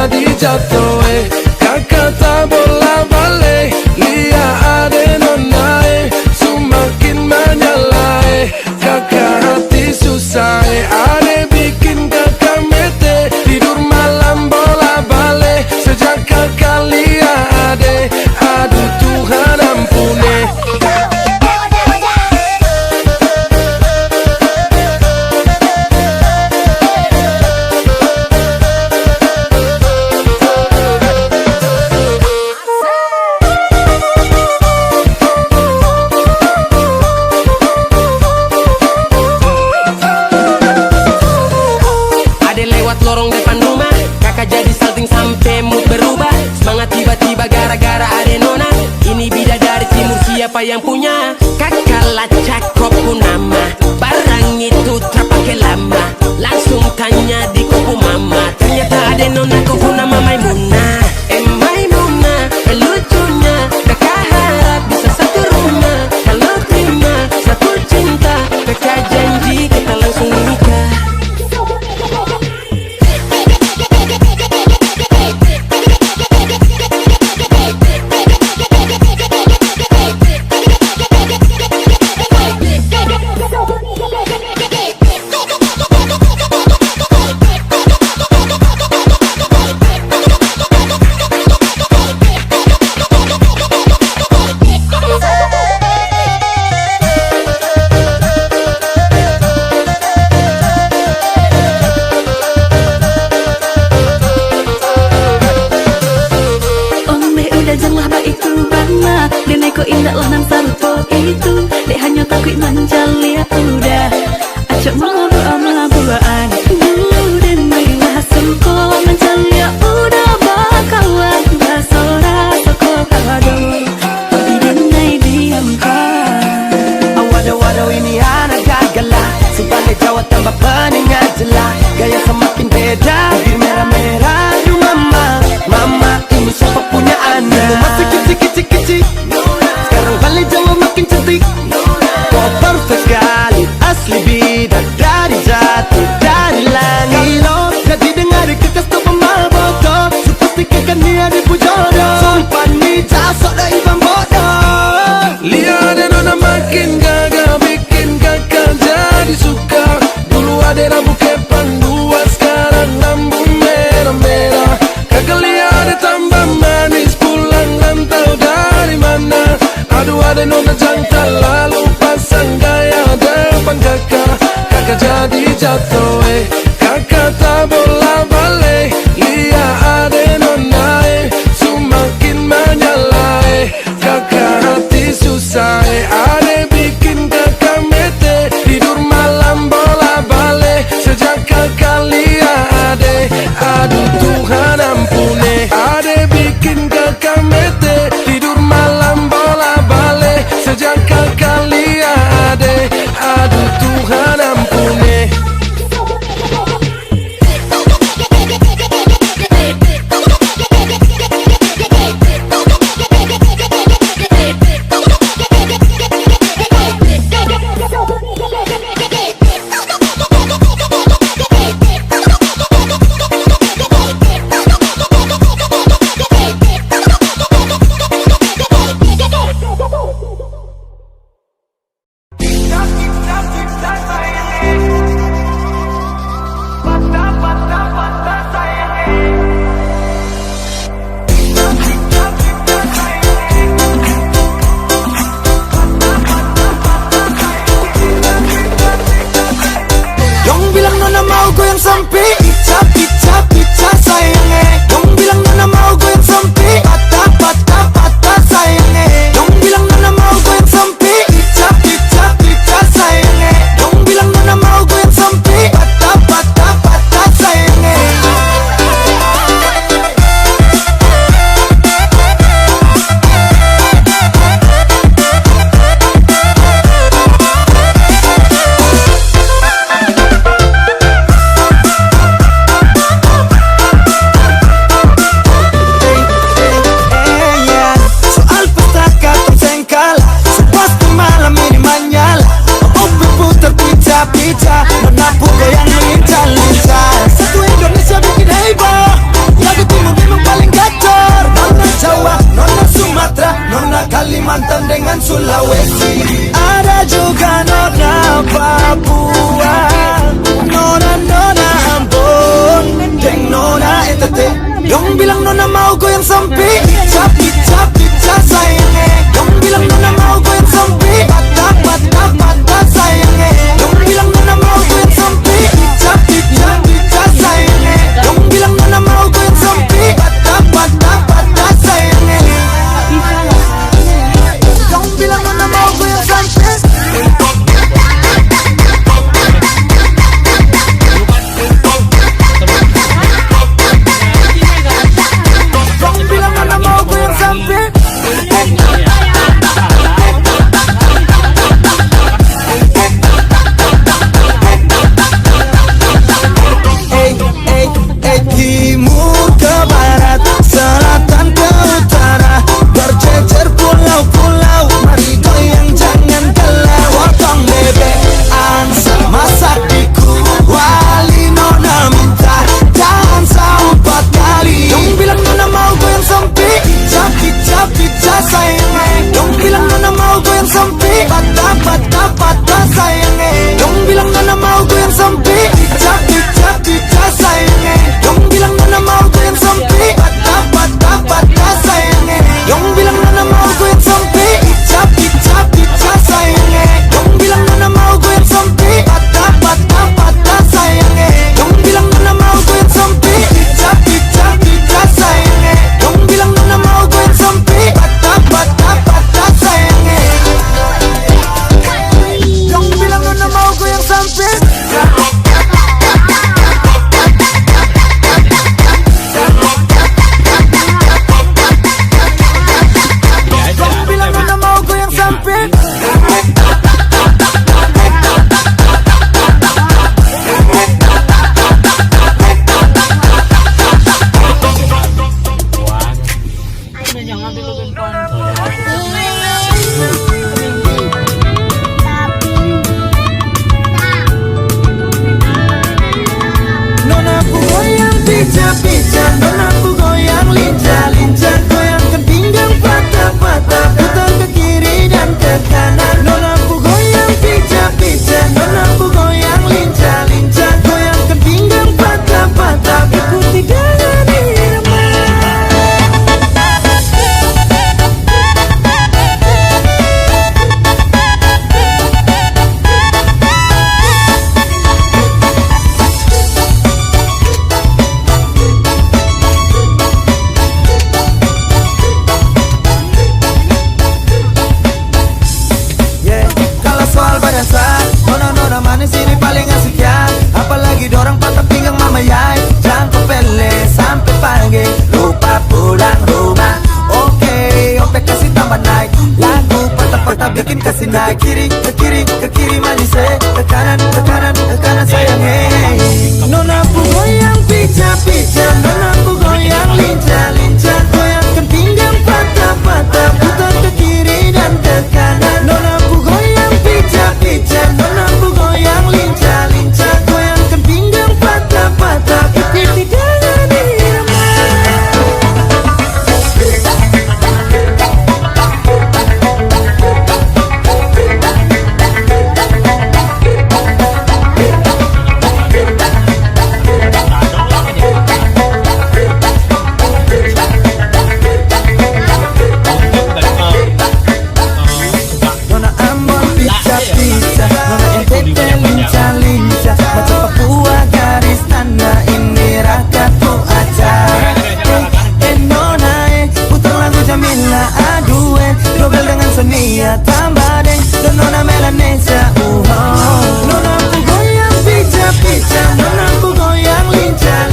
jadi jatuh. Kakak tak bola balik, lihat ada nona semakin menyala. Kakak hati susah, ada bikin kakak mete, tidur malam bola balik. Sejak kakak lihat ada, aduh Tuhan ampuni. Lorong depan rumah, kakak jadi salting sampai mood berubah. Semangat tiba-tiba gara-gara ada nona. Ini bidadari timur, siapa yang punya? Kakak lacak kopu nama, barang itu terpakai lama. Langsung tanya di kopu mama, ternyata ada nona kopu nama Maimunah. Maimunah, lucunya kakak harap bisa satu rumah. Kalau terima satu cinta, kakak janji kita langsung nikah. Ko indah lah nang sarupo itu, dek hanya takut menjali udah. Acak mau doa buaan, dan marilah sungko menjali udah bakalan basora soko kado. Tapi dinai diamkan. Waduh ini anak gagalah, sebagai Jawa tambah peningat jelas. Gaya semakin beda, bibir merah-merah. Aduh mama ini siapa punya anak? Masih kecil-kecil. Balik Jawa makin cantik, kau perfect sekali, asli bidadari jatuh dari langit. Jadi dengar kekas tu pemal bodoh, sepastikan dia dipujodoh. Sumpah ni jasok dah ibang bodoh. Lihat ada nona makin gagal, bikin kakak jadi suka. Dulu ada rambut kepang dua, sekarang rambut merah-merah. Kakak lihat ada tambah manis, pulang rantau dari mana? Aduh ada nona jantan, lalu pasang gaya depan kakak. Kakak jadi jatuh, kakak tak bola balik. Lihat ada nona semakin menyala. Kakak hati susah, ada bikin kakak mete, tidur malam bola balik. Sejak kakak lihat ada, aduh Tuhan ampuni. Ada bikin kakak mete, tidur malam bola balik. Sejak kakak lihat ada, aduh Tuhan ampuni. Kalimantan dengan Sulawesi. Ada juga nona Papua, nona Ambon, dan nona NTT. Dong bilang nona mau goyang sampai pica sayangnya. Dong bilang nona mau goyang sampai patah sayangnya. Dong bilang nona mau goyang sampai pica sayangnya. Dong bilang nona mau goyang sampai patah sayangnya. Dong bilang nona mau goyang sampai. Dong bilang nona mau goyang sampai. Timur ke barat, selatan ke utara, berjejer pulau-pulau, mari goyang jangan kelewat. Tong bebek Ansa masak di wali nona minta dansa 4 kali. Dong bilang nona mau goyang sampai pica sayangnya. Dong bilang nona mau goyang sampai patah sayangnya. Dong bilang nona mau goyang sampai pica sayangnya. Dong bilang nona mau goyang sampai patah sayangnya. Dong bilang nona mau goyang sampai pica sayangnya. Dong bilang nona mau goyang sampai patah sayangnya. Dong bilang nona mau goyang sampai pica sayangnya. Dong bilang nona mau goyang sampai patah sayangnya. Dong bilang nona mau goyang sampai. Pica, nona ku goyang lincah, goyangkan pinggang patah, putar ke kiri dan ke kanan. Nona ku goyang pica, nona ku goyang lincah, goyangkan pinggang patah, ikuti dengan irama. Nona manis ini paling asik ya, apalagi dorang patah pinggang mama yai. Jangkau pele sampai pagi, lupa pulang rumah. Oke, kasih tambah naik, lagu patah bikin kasih naik. Ke kiri manis ke kanan sayang. Nona ku goyang pica, nona ku goyang lincah, goyangkan pinggang patah, putar ke kiri dan ke kanan. Nona ku goyang pica, nona ku goyang lincah, goyangkan pinggang patah, ikuti dengan irama. Nona Ambon pica, nona NTT lincah, macam Papua garis tanah ini rakatku aja. Nona putar lagu Jamila adue, double dengan Sonia tambah deng, dan nona Melanesia. Nona ku goyang pica, nona ku goyang lincah,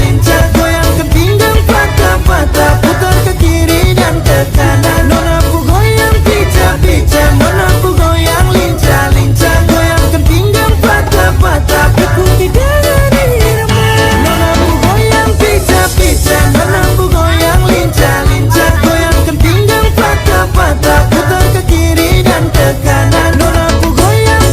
goyangkan pinggang patah, putar ke kiri dan ke kanan. Nona ku goyang pica, nona ku goyang lincah, goyangkan pinggang patah, ikuti dengan irama. Nona ku goyang pica, nona ku goyang lincah, goyangkan pinggang patah, putar ke kiri dan ke kanan. Nona ku goyang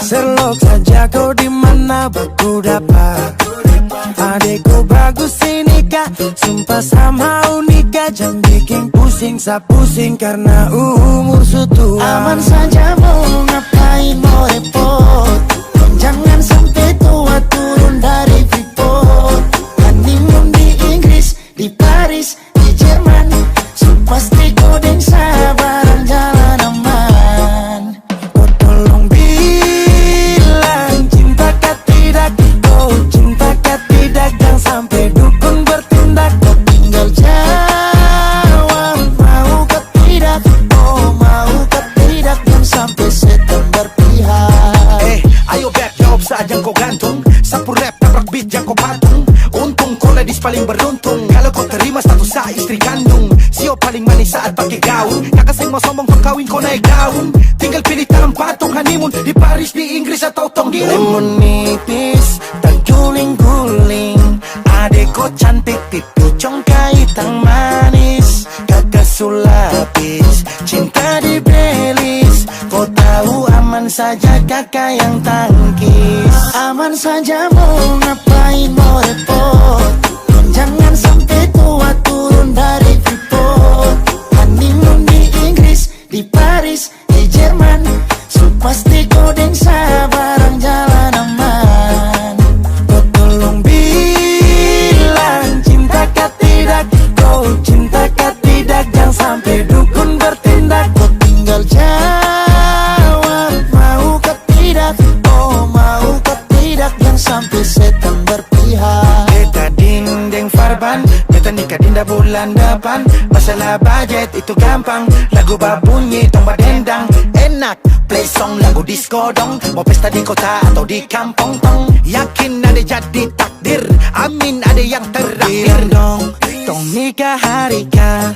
Selok saja kau di mana baku dapat. Adekku bagus ini kak, sumpah sama unika. Jangan bikin pusing, pusing karena musuh tua. Aman saja mau ngapain mau repot. Jangan sampai tua turun dari Freeport. Honeymoon di Inggris, di Paris, di Jerman. Pasti kodeng sabaran jalan aman. Kau tolong bilang cinta kah tidak. Kau cinta kah tidak. Jangan sampai dukun bertindak. Kau tinggal jawab mau kah tidak. Oh mau kah tidak. Jangan sampai setan berpihak. Ayo beb jawab saja kau gantung. Sapu rap tabrak beat yang kau patung. Untung kau ladies paling beruntung. Kalau kau terima status saya istri kandung. Sio paling manis saat pakai gaun. Kakak seng mau sombong kau kawin kau naik daun. Tinggal pilih tangan patung honeymoon di Paris, di Inggris atau tong di Lemon nipis terguling-guling. Adek kau cantik pipi congkai tang manis. Kakak sulapis cinta di Belis. Kau tahu aman saja kakak yang tangkis. Aman saja mau ngapain mau repot. Jangan sampai tua turun dari Freeport. Honeymoon di Inggris, di Paris, di Jerman. Pasti kodeng sabarang jalan aman. Kau tolong bilang cinta kah tidak. Kau cinta kah tidak. Jangan sampai dukun bertindak. Kau tinggal jawab mau kah tidak. Oh mau kah tidak. Jangan sampai setan berpihak. Beta dinding farban, beta nikah dinda bulan depan. Masalah budget itu gampang. Lagu babunyi tombak dendang. Enak play song lagu disco dong. Mau pesta di kota atau di kampung tong. Yakin ada jadi takdir, amin ada yang terakhir dong. Tong nikah hari kan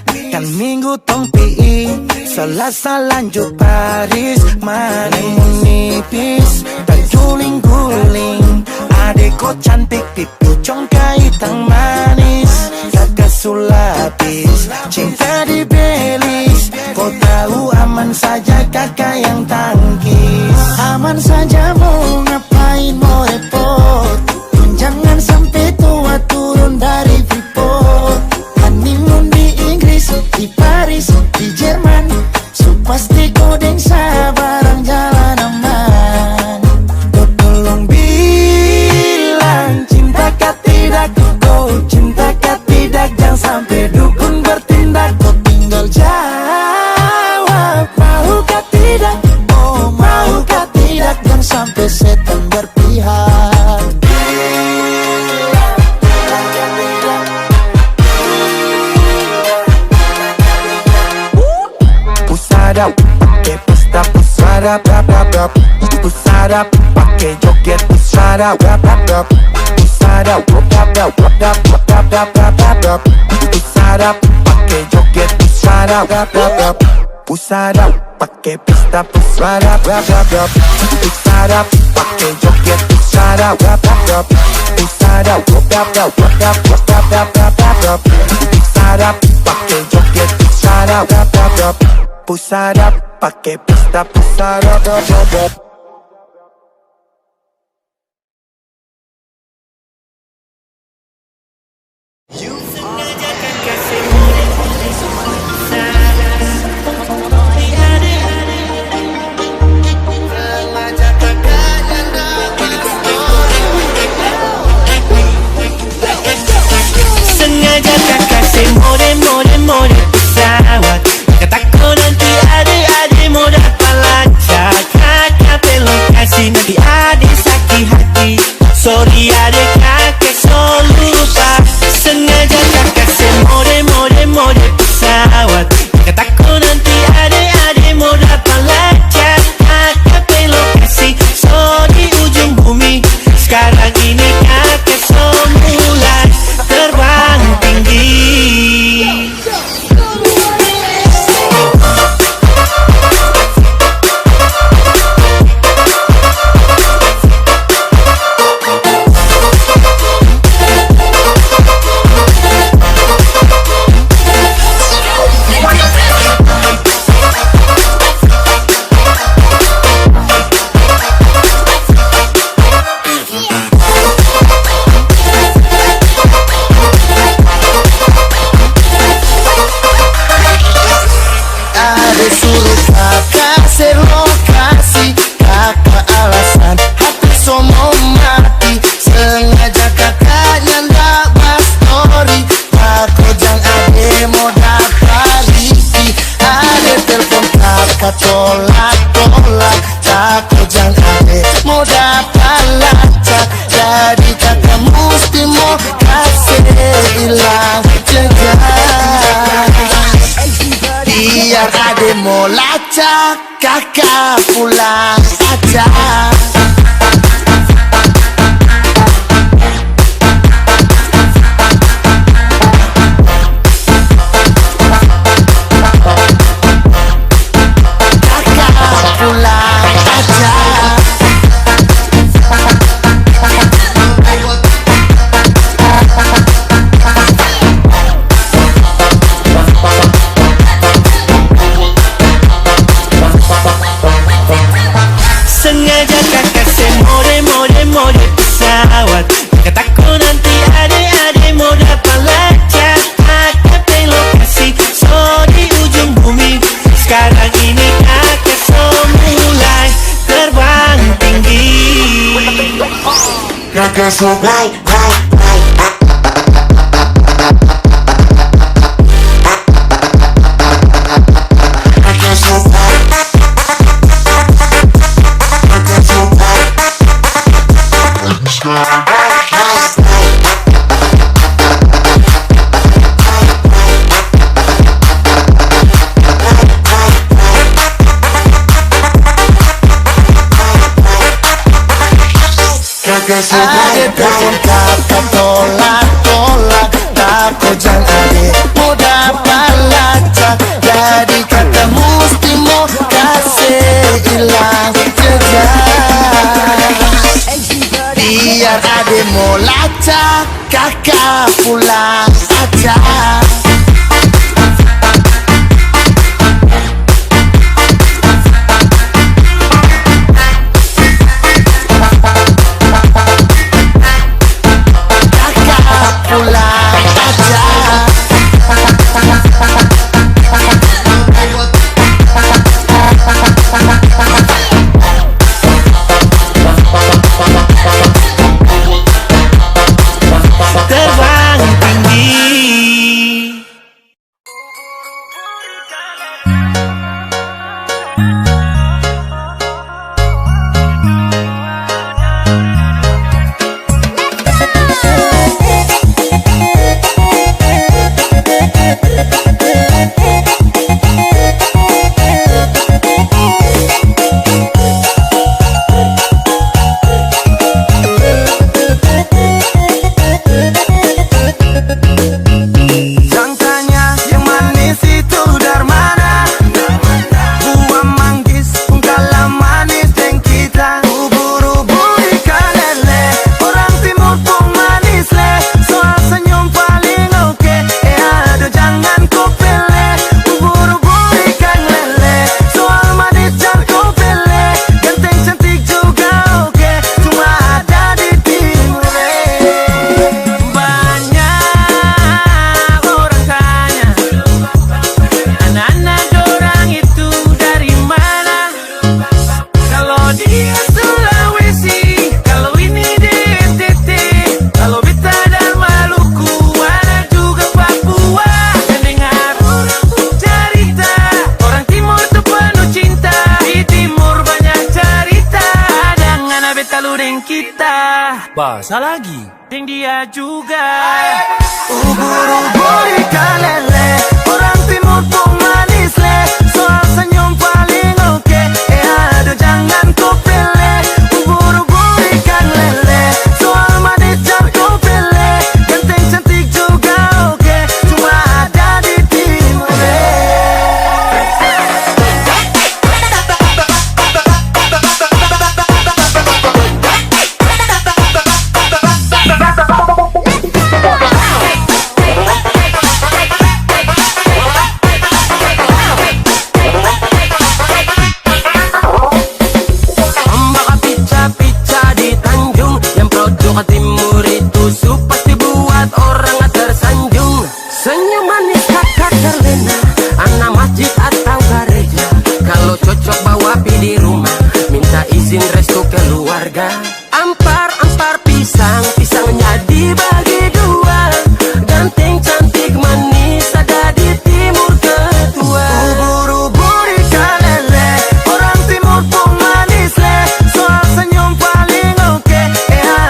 minggu tong PI. Selasa lanjut Paris. Honeymoon nipis terguling-guling. Adek kau cantik pipi congkai tang manis. Kakak sulapis cinta di Belis. Kau tahu aman saja kakak yang tangkis. Aman saja mau ngapain mau repot. Jangan sampai tua turun dari Freeport. Honeymoon di Inggris, di Paris, di Jerman. Pasti kodeng sabarang jalan aman. Kau tolong bilang cinta kah tidak. Kau cinta kah tidak. Jangan sampai dukun bertindak. Kau tinggal jawab mau kah tidak. Oh mau kah tidak. Jangan sampai setan berpihak. Pusada pakai pesta pusada rap rap rap. Pusada pakai joget pusada rap rap rap. Pusada rap rap rap rap rap rap rap rap rap. Pusada pakai joget pusada rap rap rap. Pusada pakai pesta pusada rap rap rap. Pusada pakai joget pusada rap rap rap. Pusada rap rap rap rap rap rap rap rap rap. Pusada pakai joget pusada rap rap rap. Pusada pakai pesta pusada rap rap rap. Sengaja tak kasih mode pesawat. Kataku nanti adik-adik mau dapat lancar. Kakak lokasi nanti adik sakit hati. Sorry adik kakak selalu lupa. Sengaja tak kasih mode pesawat. Kataku nanti adik-adik mau dapat lancar. Kakak lokasi so di ujung bumi. Sekarang ini kakak so mulai terbang tinggi. ajak kakak pulang aja. Sengaja kakak semode pesawat. Kakak takut nanti adik-adik mau dapat lecet. Kakak pengen lokasi so di ujung bumi. Sekarang ini kakak so mulai terbang tinggi. Kakak so baik. Ade telepon kakak tolak, takut jangan ade mau dapat lacak. Jadi kata mesti mau kasih hilang jejak. Biar ade mau lacak, kakak pulang aja. Terbang tinggi. Bahasa lagi Ding dia juga ubur-ubur ikan lele. Orang timur pun manis le. Soal senyum paling oke. Aduh jangan kau pilih. Ubur-ubur ikan lele. Soal manis jangan kau pilih. Ganteng cantik juga oke. Cuma ada di timur timur itu pasti buat orang tersanjung. Senyum manis kakak terlena, anak masjid atau gereja. Kalau cocok bawa pi di rumah, minta izin restu keluarga. Ampar pisang, pisangnya dibagi dua. Ganteng cantik manis ada di timur ketua. Ubur-ubur ikan lele, orang timur pun manis le. Soal senyum paling oke.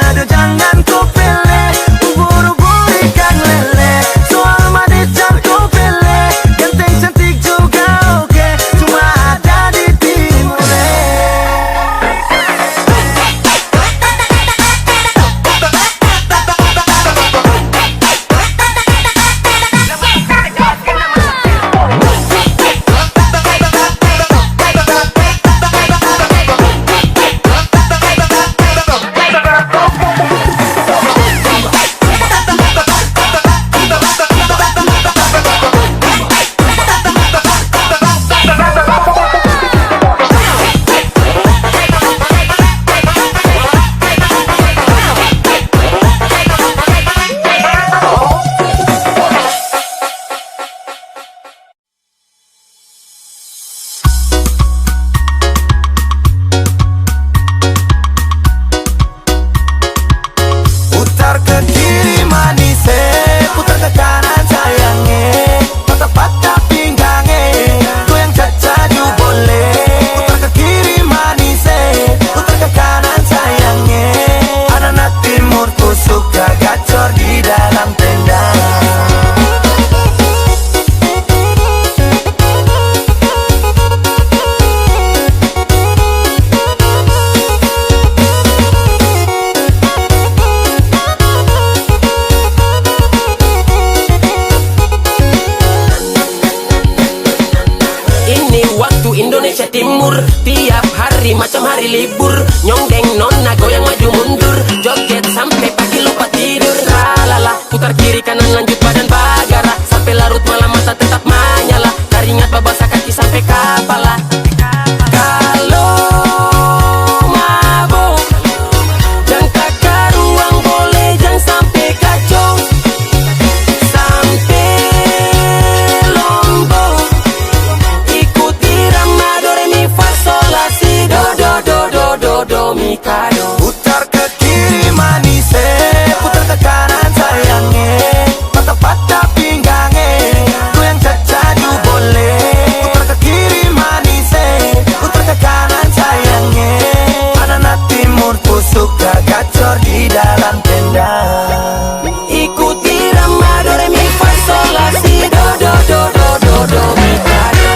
Aduh jangan kau pilih. Ubur-ubur ikan lele. Soal manis jangan kau pilih. Ganteng cantik juga oke. Cuma ada Mikado. Putar ke kiri manis, putar ke kanan sayangnya. Patah-patah pinggangnya, goyang cacadu boleh. Putar ke kiri manis, putar ke kanan sayangnya. Anak timur tuh suka gacor di dalam tenda. Ikuti irama do re mi fa sol la si do do do do do do Mikado.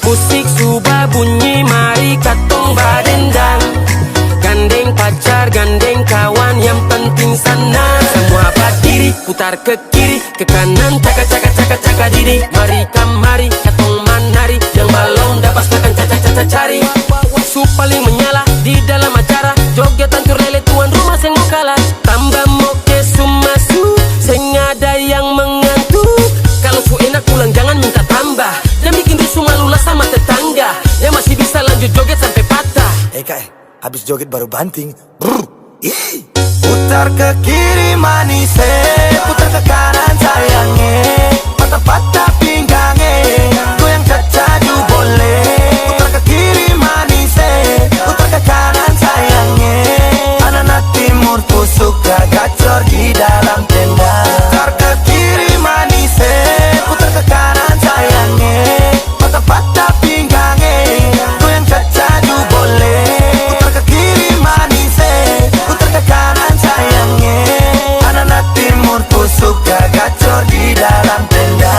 Musik sudah bunyi, mari katong badendang. Gandeng pacar, gandeng kawan, yang penting senang. Semua berdiri, putar ke kiri, ke kanan, caka caka caka caka diri. Mari kamari, katong manari, yang balong dapat makan caca caca cari. Su paling menyala di dalam acara, joget tancur lele tuan rumah seng mau kalah. Tambah moke sumasu, seng ada yang mengantuk. Kalau su enak pulang jangan minta tambah, dan bikin rusuh malulah sama tetangga. Yang masih bisa lanjut joget sampai patah. Kak, habis joget baru banting. Putar ke kiri manis, putar ke kanan sayangnya. Patah-patah pinggangnya, goyang cacadu boleh. Putar ke kiri manis, putar ke kanan sayangnya. Anak timur tuh suka gacor di dalam tenda. Putar ke kiri manis, putar ke kanan sayangnya. Patah-patah pinggangnya, goyang cacadu boleh. Putar ke kiri manis, putar ke kanan sayangnya. Anak timur tuh suka gacor di dalam tenda.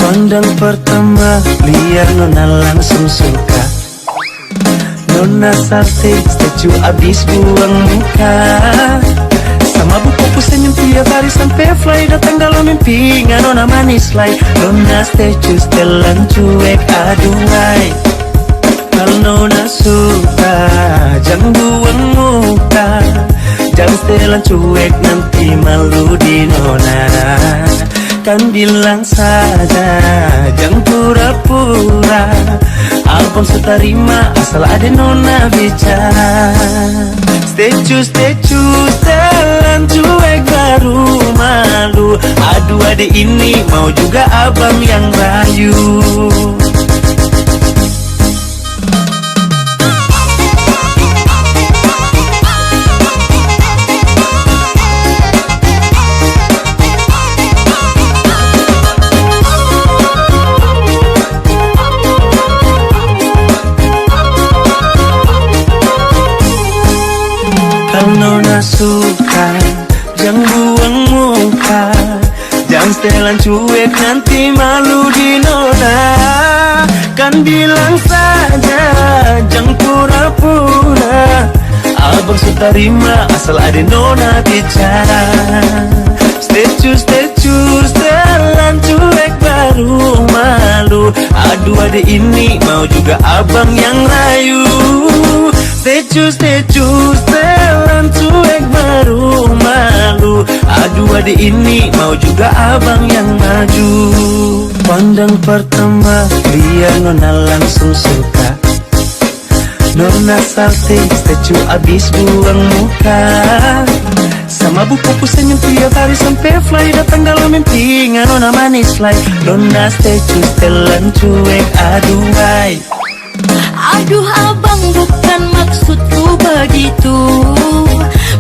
Pandang pertama, liar nona langsung suka. Nona sate, statue abis buang muka. Sama buku senyum tiap hari sampai fly. Datang dalam mimpi, nggak nona manis like. Nona statue setelan cuek, aduhai. Kalau nona suka, jangan buang muka. Jangan setelan cuek, nanti malu di nona. Kan bilang saja, jangan pura-pura. Abang seterima asal ada nona bicara. Statue, setelan cuek baru malu. Aduh adek ini mau juga abang yang rayu. Nona suka, jangan buang muka. Jangan setelan cuek, nanti malu di nona. Kan bilang saja, jangan pura-pura. Abang sutarima asal ada nona bicara. Statue, setelan cuek baru malu. Aduh adek ini mau juga abang yang rayu. Statue, setelan cuek baru malu. Aduh adek ini mau juga abang yang maju. Pandang pertama, liar nona langsung suka. Nona sate, statue abis buang muka. Sama buku senyum tiap hari sampai fly. Datang dalam mimpi, nggak nona manis like. Nona statue setelan cuek, aduhai. Aduh abang, bukan maksudku begitu.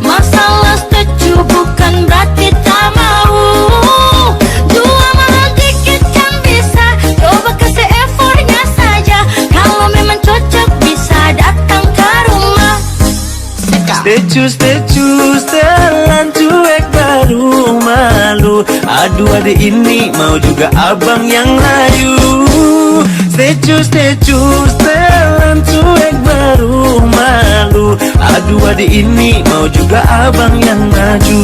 Masalah setelan cuek baru malu. Aduh adek ini mau juga abang yang layu. Setelan cuek baru malu. Aduh adek ini mau juga abang yang maju.